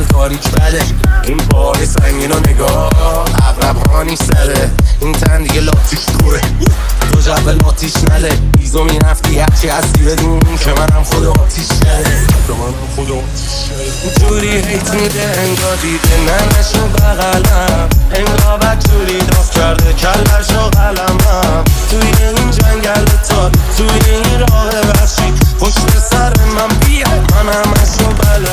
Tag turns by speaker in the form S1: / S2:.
S1: اول تاریک بده. این بار سنگین و نگاه عقرب هانیش زده. این تن دیگه لاتیش دوره تو جب لاتیش نده. ایزو میرفتی هرچی هستی بدون که منم خود آتیش شده. جوری هیت میده انگار دیده ننشو بغلم. انگار بدجوری داست کرده کلشو قلمم. توی این جنگل تاری توی این راه وحشی پشت سر من بیا من همشو بلدم.